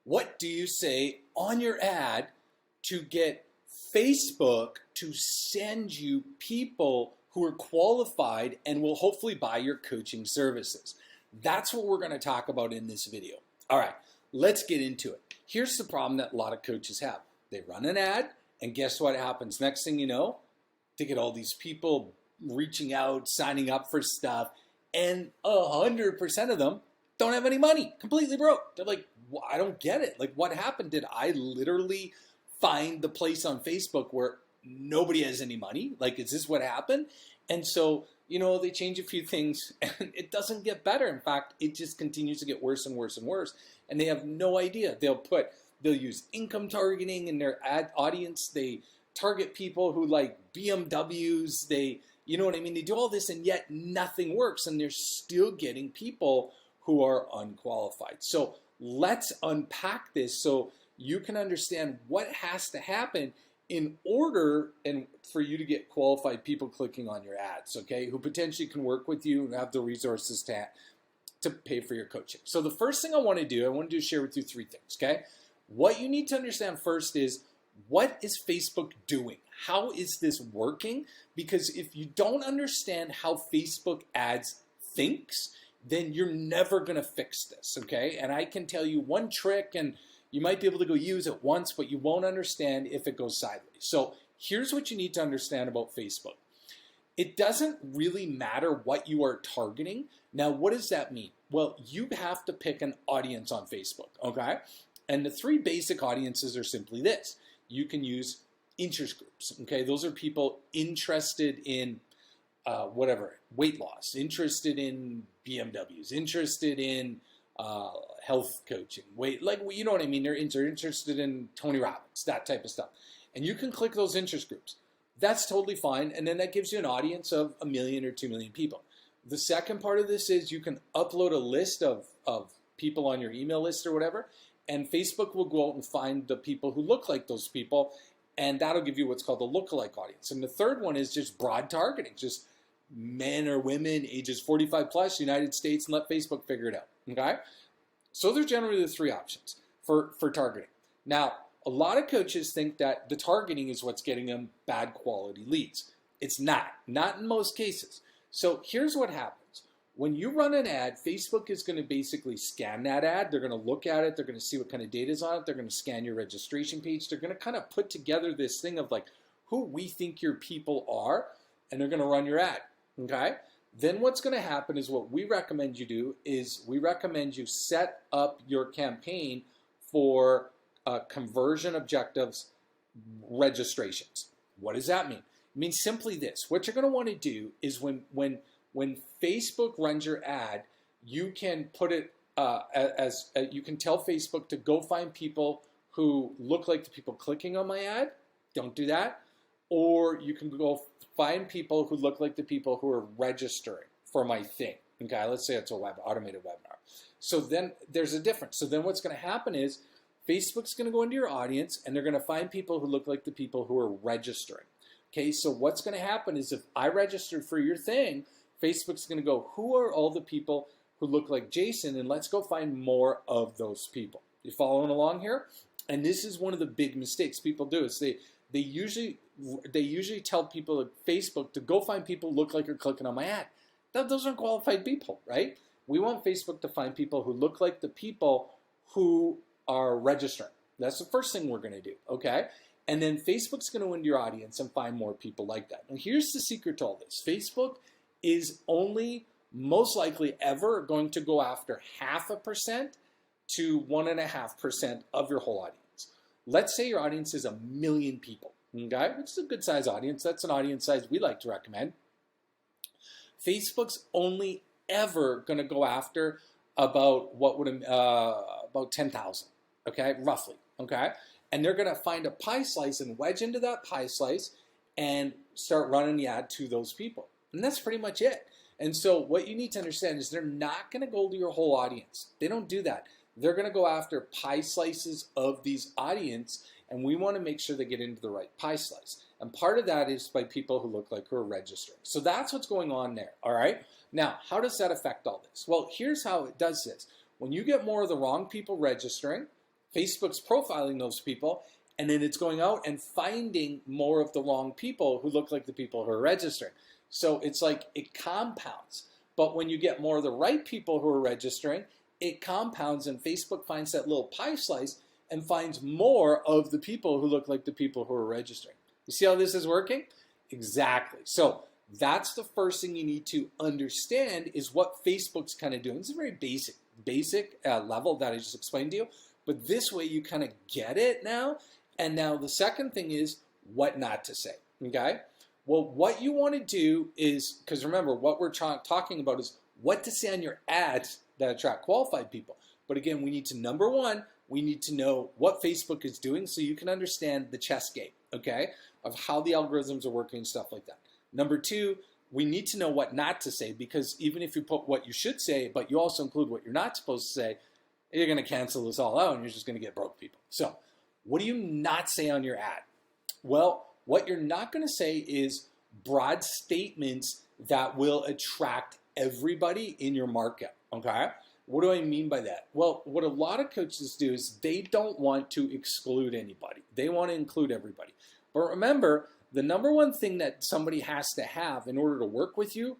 What do you say on your ad to get Facebook to send you people who are qualified and will hopefully buy your coaching services? That's what we're going to talk about in this video. All right, let's get into it. Here's the problem that a lot of coaches have. They run an ad, and guess what happens? Next thing you know, they get all these people reaching out, signing up for stuff, and 100% of them don't have any money, completely broke. They're like, well, I don't get it. Like, what happened? Did I literally find the place on Facebook where nobody has any money? Like, is this what happened? And so, they change a few things and it doesn't get better. In fact, it just continues to get worse and worse and worse. And they have no idea. They'll use income targeting in their ad audience. They target people who like BMWs. You know what I mean? They do all this and yet nothing works. And they're still getting people who are unqualified. So let's unpack this so you can understand what has to happen in order and for you to get qualified people clicking on your ads, okay, who potentially can work with you and have the resources to pay for your coaching. So the first thing I want to do is share with you three things, okay? What you need to understand first is, what is Facebook doing? How is this working? Because if you don't understand how Facebook ads thinks, then you're never going to fix this, okay? And I can tell you one trick, and you might be able to go use it once, but you won't understand if it goes sideways. So here's what you need to understand about Facebook. It doesn't really matter what you are targeting. Now, what does that mean? Well, you have to pick an audience on Facebook, okay? And the three basic audiences are simply this. You can use interest groups, okay? Those are people interested in weight loss, interested in BMWs, interested in health coaching, you know what I mean? They're interested in Tony Robbins, that type of stuff. And you can click those interest groups. That's totally fine. And then that gives you an audience of 1 million or 2 million people. The second part of this is you can upload a list of people on your email list or whatever, and Facebook will go out and find the people who look like those people, and that'll give you what's called a lookalike audience. And the third one is just broad targeting, just men or women ages 45 plus, United States, and let Facebook figure it out, okay? So they're generally the three options for targeting. Now, a lot of coaches think that the targeting is what's getting them bad quality leads. It's not in most cases. So here's what happens. When you run an ad, Facebook is going to basically scan that ad. They're going to look at it. They're going to see what kind of data is on it. They're going to scan your registration page. They're going to kind of put together this thing of like who we think your people are, and they're going to run your ad, okay? Then what's going to happen is what we recommend you do is we recommend you set up your campaign for conversion objectives registrations. What does that mean? It means simply this. What you're going to want to do is when Facebook runs your ad, you can put it you can tell Facebook to go find people who look like the people clicking on my ad. Don't do that. Or you can go find people who look like the people who are registering for my thing. Okay, let's say it's a automated webinar. So then there's a difference. So then what's going to happen is Facebook's going to go into your audience and they're going to find people who look like the people who are registering. Okay, so what's going to happen is if I registered for your thing, Facebook's going to go, who are all the people who look like Jason? And let's go find more of those people. You following along here? And this is one of the big mistakes people do is they usually tell people at Facebook to go find people who look like you're clicking on my ad. Those aren't qualified people, right? We want Facebook to find people who look like the people who are registering. That's the first thing we're going to do, okay? And then Facebook's going to go into your audience and find more people like that. Now, here's the secret to all this. Facebook is only most likely ever going to go after 0.5% to 1.5% of your whole audience. Let's say your audience is 1 million people, okay? Which is a good size audience. That's an audience size we like to recommend. Facebook's only ever going to go after about about 10,000, okay, roughly, okay? And they're going to find a pie slice and wedge into that pie slice and start running the ad to those people. And that's pretty much it. And so what you need to understand is they're not going to go to your whole audience. They don't do that. They're going to go after pie slices of these audience, and we want to make sure they get into the right pie slice. And part of that is by people who look like who are registering. So that's what's going on there, all right? Now, how does that affect all this? Well, here's how it does this. When you get more of the wrong people registering, Facebook's profiling those people, and then it's going out and finding more of the wrong people who look like the people who are registering. So it's like it compounds. But when you get more of the right people who are registering, it compounds, and Facebook finds that little pie slice and finds more of the people who look like the people who are registering. You see how this is working? Exactly. So that's the first thing you need to understand is what Facebook's kind of doing. It's a very basic level that I just explained to you. But this way you kind of get it now. And now the second thing is what not to say, okay? Well, what you want to do is, because remember, what we're talking about is what to say on your ads that attract qualified people. But again, we need to, number one, we need to know what Facebook is doing so you can understand the chess game, okay, of how the algorithms are working and stuff like that. Number two, we need to know what not to say, because even if you put what you should say, but you also include what you're not supposed to say, you're going to cancel this all out and you're just going to get broke people. So what do you not say on your ad? Well, what you're not going to say is broad statements that will attract everybody in your market, okay? What do I mean by that? Well, what a lot of coaches do is they don't want to exclude anybody. They want to include everybody. But remember, the number one thing that somebody has to have in order to work with you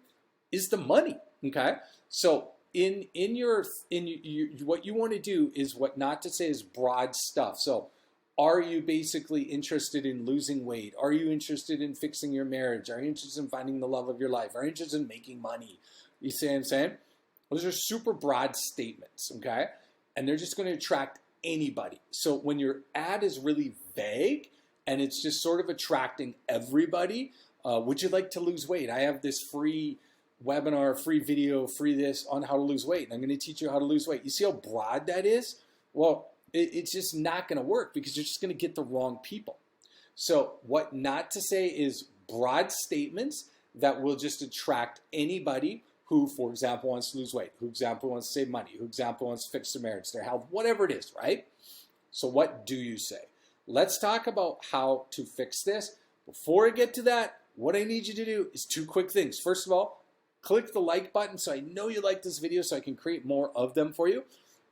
is the money, okay? So what you want to do is what not to say is broad stuff. So are you basically interested in losing weight? Are you interested in fixing your marriage? Are you interested in finding the love of your life? Are you interested in making money? You see what I'm saying? Those are super broad statements, okay? And they're just going to attract anybody. So when your ad is really vague and it's just sort of attracting everybody, would you like to lose weight? I have this free webinar, free video, free this on how to lose weight. And I'm going to teach you how to lose weight. You see how broad that is? Well, it's just not going to work because you're just going to get the wrong people. So what not to say is broad statements that will just attract anybody who, for example, wants to lose weight, who, example, wants to save money, who, example, wants to fix their marriage, their health, whatever it is, right? So what do you say? Let's talk about how to fix this. Before I get to that, what I need you to do is two quick things. First of all, click the like button so I know you like this video so I can create more of them for you.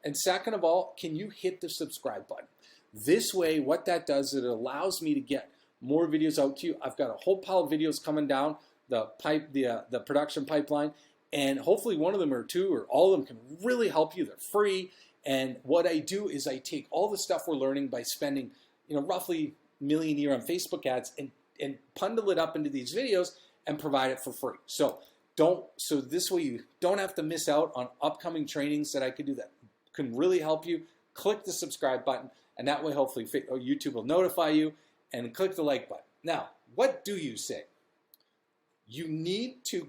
And second of all, can you hit the subscribe button? This way, what that does is it allows me to get more videos out to you. I've got a whole pile of videos coming down the production pipeline, and hopefully one of them or two or all of them can really help you. They're free. And what I do is I take all the stuff we're learning by spending, roughly $1 million a year on Facebook ads and bundle it up into these videos and provide it for free. So this way you don't have to miss out on upcoming trainings that I could do that can really help you. Click the subscribe button, and that way hopefully YouTube will notify you, and click the like button. Now, what do you say? You need to,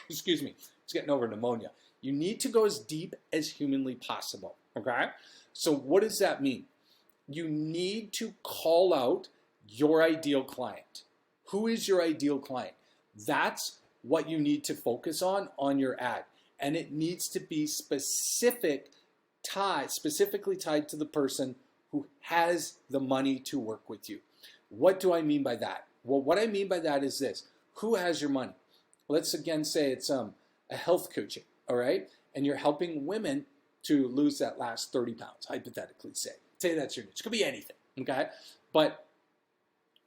excuse me, it's getting over pneumonia. You need to go as deep as humanly possible, okay? So what does that mean? You need to call out your ideal client. Who is your ideal client? That's what you need to focus on your ad. And it needs to be specifically tied to the person who has the money to work with you. What do I mean by that? Well, what I mean by that is this. Who has your money? Let's again say it's a health coaching, all right? And you're helping women to lose that last 30 pounds, hypothetically say. Say that's your niche. It could be anything, okay? But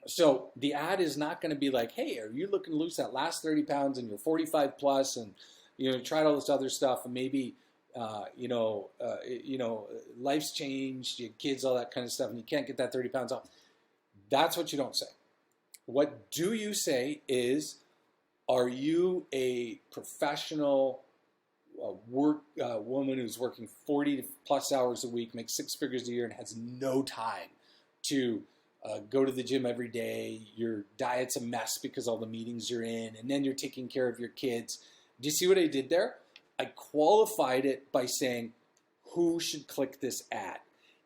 so the ad is not going to be like, hey, are you looking to lose that last 30 pounds and you're 45 plus and tried all this other stuff and maybe life's changed, your kids, all that kind of stuff, and you can't get that 30 pounds off. That's what you don't say. What do you say is, are you a professional woman who's working 40 plus hours a week, makes 6 figures a year, and has no time to go to the gym every day? Your diet's a mess because all the meetings you're in, and then you're taking care of your kids. Do you see what I did there? I qualified it by saying, who should click this ad?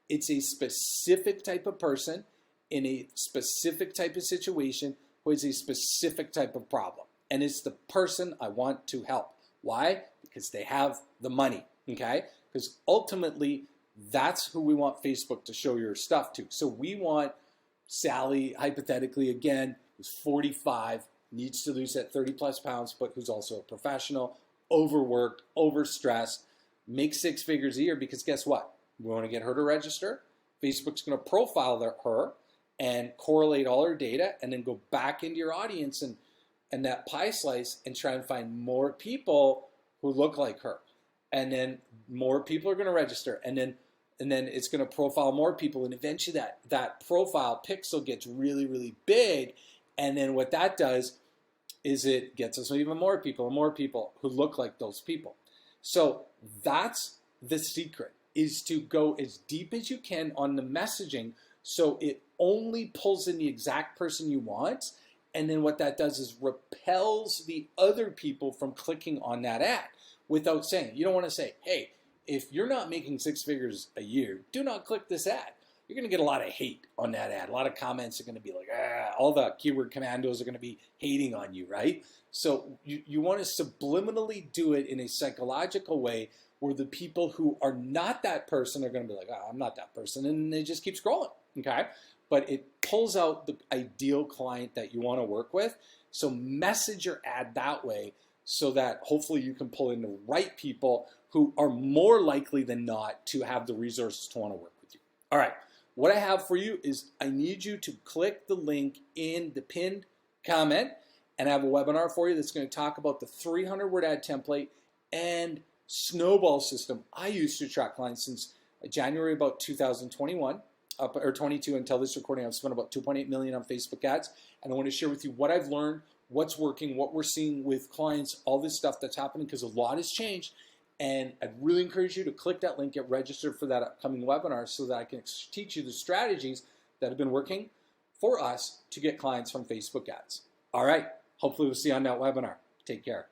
It's a specific type of person in a specific type of situation who has a specific type of problem. And it's the person I want to help. Why? Because they have the money, okay? Because ultimately, that's who we want Facebook to show your stuff to. So we want Sally, hypothetically, again, who's 45, needs to lose that 30 plus pounds, but who's also a professional, overworked, overstressed, makes 6 figures a year, because guess what? We want to get her to register, Facebook's going to profile her and correlate all her data and then go back into your audience and that pie slice and try and find more people who look like her. And then more people are going to register. And then it's going to profile more people. And eventually that profile pixel gets really, really big. And then what that does is it gets us even more people and more people who look like those people. So that's the secret, is to go as deep as you can on the messaging so it only pulls in the exact person you want. And then what that does is repels the other people from clicking on that ad without saying. You don't want to say, hey, if you're not making 6 figures a year, do not click this ad. You're going to get a lot of hate on that ad. A lot of comments are going to be like, all the keyword commandos are going to be hating on you, right? So you want to subliminally do it in a psychological way where the people who are not that person are going to be like, I'm not that person, and they just keep scrolling, okay? But it pulls out the ideal client that you want to work with. So message your ad that way so that hopefully you can pull in the right people who are more likely than not to have the resources to want to work with you. All right, what I have for you is I need you to click the link in the pinned comment, and I have a webinar for you that's going to talk about the 300-word ad template and snowball system I used to attract clients since January about 2021 or 22 until this recording. I've spent about 2.8 million on Facebook ads, and I want to share with you what I've learned, what's working, what we're seeing with clients, all this stuff that's happening because a lot has changed. And I'd really encourage you to click that link, get registered for that upcoming webinar so that I can teach you the strategies that have been working for us to get clients from Facebook ads. All right, hopefully we'll see you on that webinar. Take care.